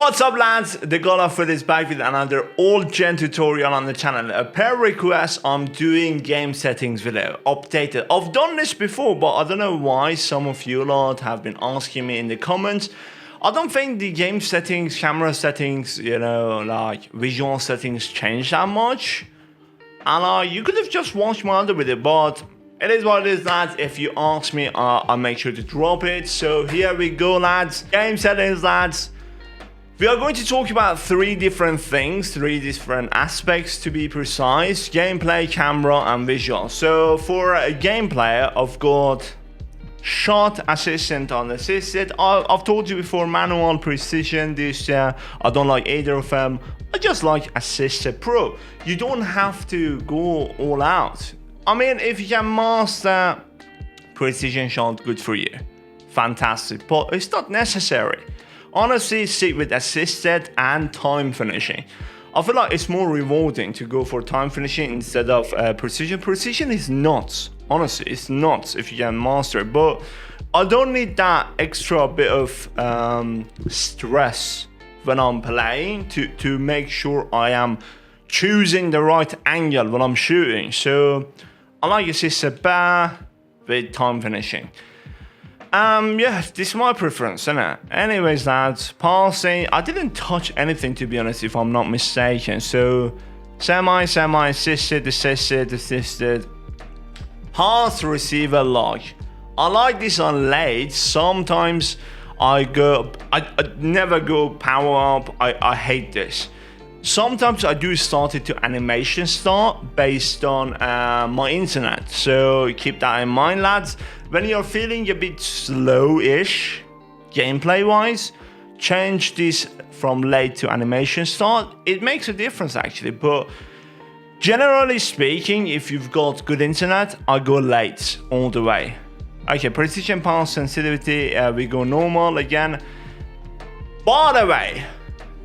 What's up lads, the Golafred is back with another old gen tutorial on the channel. Per request, I'm doing game settings video, updated. I've done this before, but I don't know why some of you lot have been asking me in the comments. I don't think the game settings, camera settings, like visual settings change that much. And you could have just watched my other video, but it is what it is, lads. If you ask me, I'll make sure to drop it. So here we go, lads. Game settings, lads. We are going to talk about three different things, three different aspects to be precise: gameplay, camera, and visual. So for a gameplay, I've got shot, assistant, unassisted. I've told you before, manual, precision. I don't like either of them. I just like assisted pro. You don't have to go all out. I mean, if you can master precision shot, good for you. Fantastic, but it's not necessary. Honestly, stick with assisted and time finishing. I feel like it's more rewarding to go for time finishing instead of precision. Precision is nuts. Honestly, it's nuts if you can master it. But I don't need that extra bit of stress when I'm playing to make sure I am choosing the right angle when I'm shooting. So I like assisted bar with time finishing. Yeah, this is my preference, isn't it? Anyways, lads, passing. I didn't touch anything, to be honest, if I'm not mistaken. So, semi, assisted, assisted. Pass, receiver, lock. I like this on late. Sometimes I never go power up. I hate this. Sometimes I do start it to animation start based on my internet. So keep that in mind, lads. When you're feeling a bit slow-ish, gameplay-wise, change this from late to animation start. It makes a difference, actually. But generally speaking, if you've got good internet, I go late all the way. Okay, precision, power, sensitivity, we go normal again. By the way,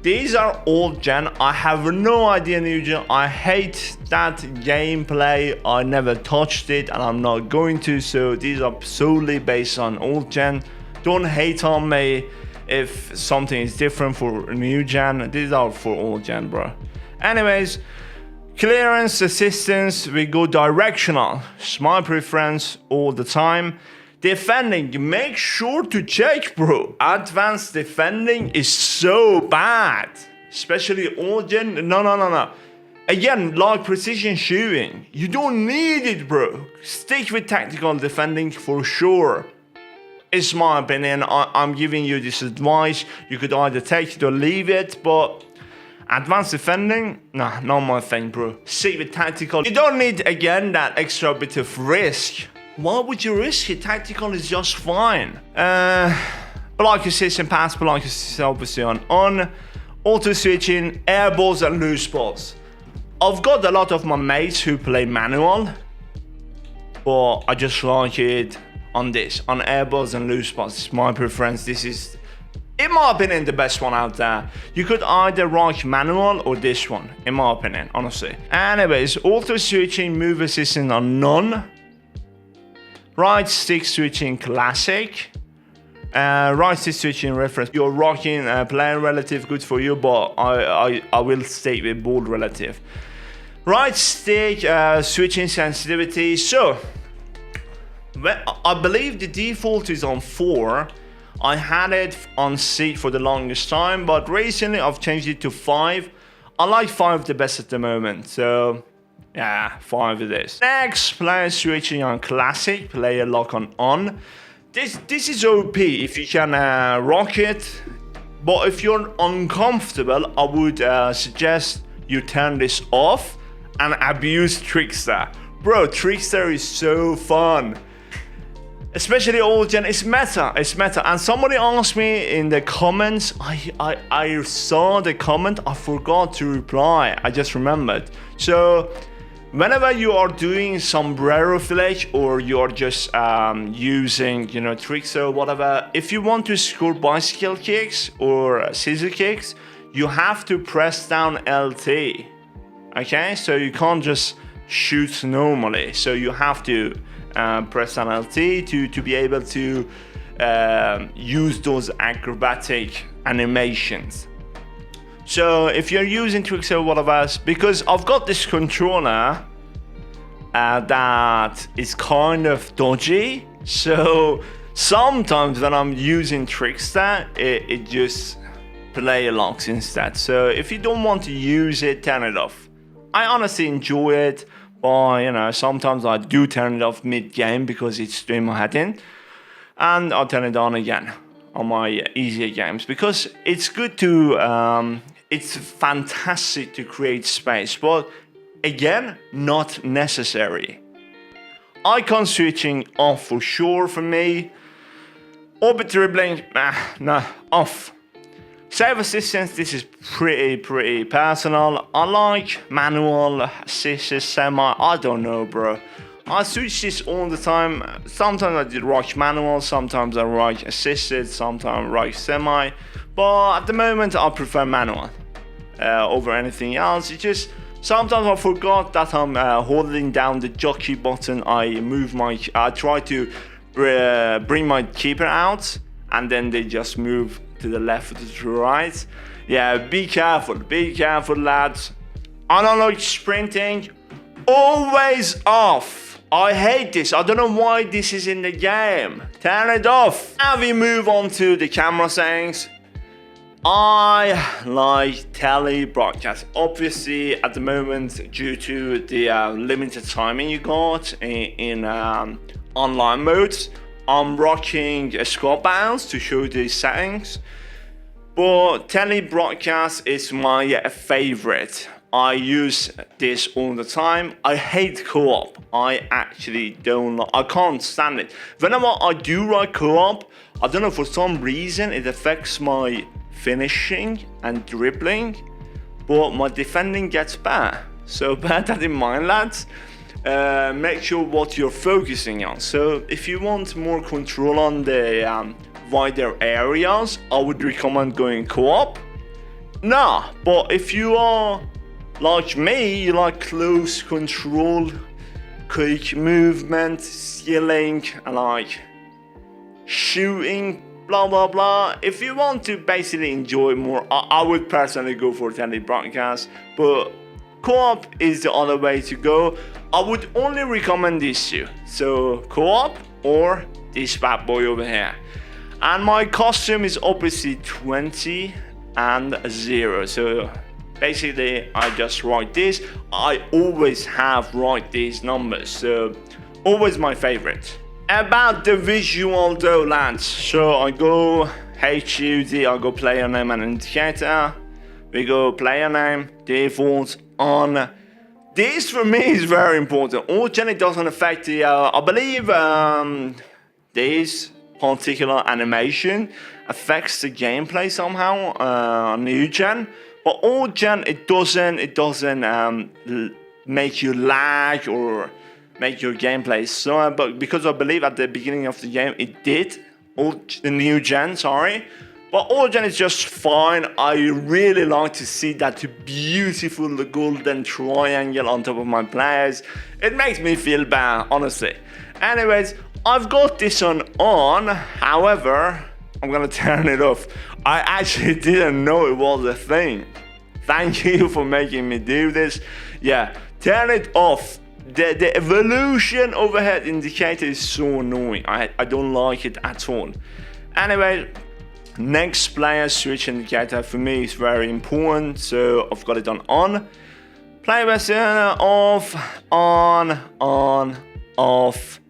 these are old gen. I have no idea new gen. I hate that gameplay. I never touched it and I'm not going to. So these are solely based on old gen. Don't hate on me if something is different for new gen. These are for old gen, bro. Anyways, clearance, assistance, we go directional. It's my preference all the time. Defending, make sure to check, bro. Advanced defending is so bad. Especially old gen. No. Again, like precision shooting, you don't need it, bro. Stick with tactical defending for sure. It's my opinion. I'm giving you this advice. You could either take it or leave it, but advanced defending, nah, not my thing, bro. Stick with tactical. You don't need, again, that extra bit of risk. Why would you risk it? Tactical is just fine. Block assist pass, block assist obviously on. Auto switching, air balls and loose balls. I've got a lot of my mates who play manual, but I just like it on this, on air balls and loose balls. It's my preference. This is, in my opinion, the best one out there. You could either rock manual or this one, in my opinion, honestly. Anyways, auto switching, move assistant on none. Right stick switching classic. Right stick switching reference. You're rocking player relative, good for you, but I will stay with bold relative. Right stick switching sensitivity. So I believe the default is on 4. I had it on C for the longest time, but recently I've changed it to 5. I like 5 the best at the moment, so yeah, 5 it is. Next, player switching on classic, player lock on. This is OP if you can rock it, but if you're uncomfortable, I would suggest you turn this off and abuse Trickster. Bro, Trickster is so fun. Especially old gen, it's meta. And somebody asked me in the comments, I saw the comment, I forgot to reply, I just remembered. So whenever you are doing sombrero village or you're just using, tricks or whatever, if you want to score bicycle kicks or scissor kicks, you have to press down LT. Okay, so you can't just shoot normally. So you have to press on LT to be able to use those acrobatic animations. So if you're using Twix or whatever, because I've got this controller that is kind of dodgy, so sometimes when I'm using Trickster, it just player locks instead. So if you don't want to use it, turn it off. I honestly enjoy it, but you know, sometimes I do turn it off mid-game because it's doing my head in, and I'll turn it on again on my easier games because it's good to, it's fantastic to create space, but again, not necessary. Icon switching off for sure for me. Orbit dribbling, no, off. Save assistance, this is pretty personal. I like manual, assist, semi, I don't know, bro. I switch this all the time. Sometimes I did rock manual, sometimes I rock assisted, sometimes rock semi. But at the moment I prefer manual over anything else. It's just sometimes I forgot that I'm holding down the jockey button. I try to bring my keeper out, and then they just move to the left or to the right. Yeah, be careful, lads. Analog sprinting, always off. I hate this. I don't know why this is in the game. Turn it off. Now we move on to the camera settings. I like tele broadcast. Obviously, at the moment, due to the limited timing you got in online modes, I'm rocking a squad bounce to show the settings. But tele broadcast is my favorite. I use this all the time. I hate co-op. I actually don't like, I can't stand it. Whenever I do write co-op, I don't know, for some reason it affects my finishing and dribbling, but my defending gets bad. So bear that in mind, lads. Make sure what you're focusing on. So if you want more control on the wider areas, I would recommend going co-op. Nah, but if you are like me, you like close control, quick movement, skilling, and like shooting, blah blah blah. If you want to basically enjoy more, I would personally go for tele broadcast, but co-op is the other way to go. I would only recommend these two. So co-op or this bad boy over here. And my costume is obviously 20 and 0. So basically I just write this. I always have write these numbers, so always my favorite. About the visual though, lads. So I go HUD, I go player name and indicator. We go player name, default on. This for me is very important. Although it doesn't affect the, I believe this particular animation affects the gameplay somehow on new gen. But old gen, it doesn't make you lag or make your gameplay slower. But because I believe at the beginning of the game it did, the new gen, sorry. But old gen is just fine. I really like to see that beautiful golden triangle on top of my players. It makes me feel bad, honestly. Anyways, I've got this on. However, I'm gonna turn it off. I actually didn't know it was a thing. Thank you for making me do this. Yeah, turn it off. The evolution overhead indicator is so annoying. I don't like it at all. Anyway, next player switch indicator for me is very important, so I've got it on. Player version off, on, off.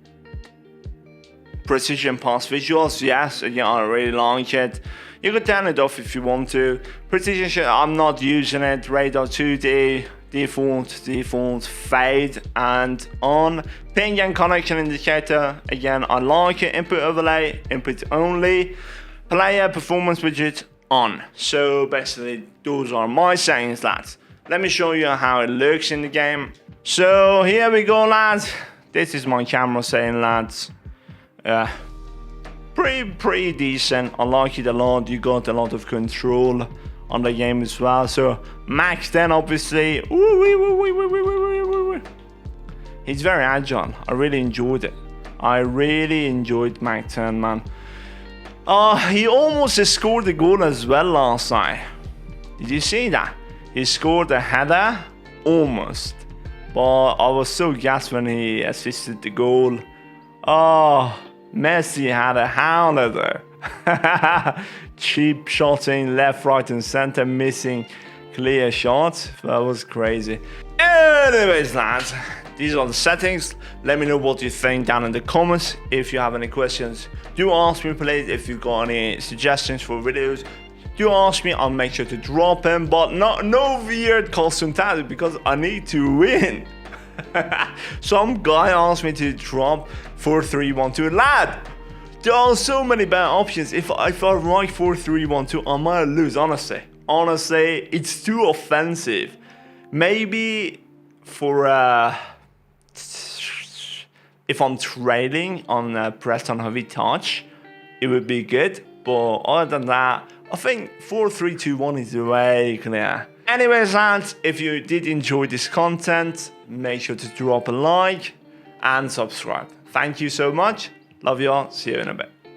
Precision pass visuals, yes, again, I really like it. You can turn it off if you want to. Precision, I'm not using it. Radar 2D, default, fade, and on. Ping and connection indicator, again, I like it. Input overlay, input only. Player performance widget on. So basically, those are my settings, lads. Let me show you how it looks in the game. So here we go, lads. This is my camera setting, lads. Pretty decent. I like it a lot. You got a lot of control on the game as well. So Max 10, obviously. He's very agile. I really enjoyed it. I really enjoyed Max 10, man. He almost scored the goal as well last night. Did you see that? He scored a header, almost. But I was so gassed when he assisted the goal. Oh, Messi had a howler though. Cheap shotting left, right and center, missing clear shots. That was crazy. Anyways, lads, these are the settings. Let me know what you think down in the comments. If you have any questions, do ask me please. If you've got any suggestions for videos, do ask me. I'll make sure to drop them, but no weird custom tattoo because I need to win. Some guy asked me to drop 4-3-1-2. Lad, there are so many bad options. If I write 4-3-1-2, I might lose, honestly. Honestly, it's too offensive. Maybe for if I'm trailing on Preston Heavy Touch, it would be good. But other than that, I think 4-3-2-1 is way clear. Anyways, lads, if you did enjoy this content, make sure to drop a like and subscribe. Thank you so much. Love you all. See you in a bit.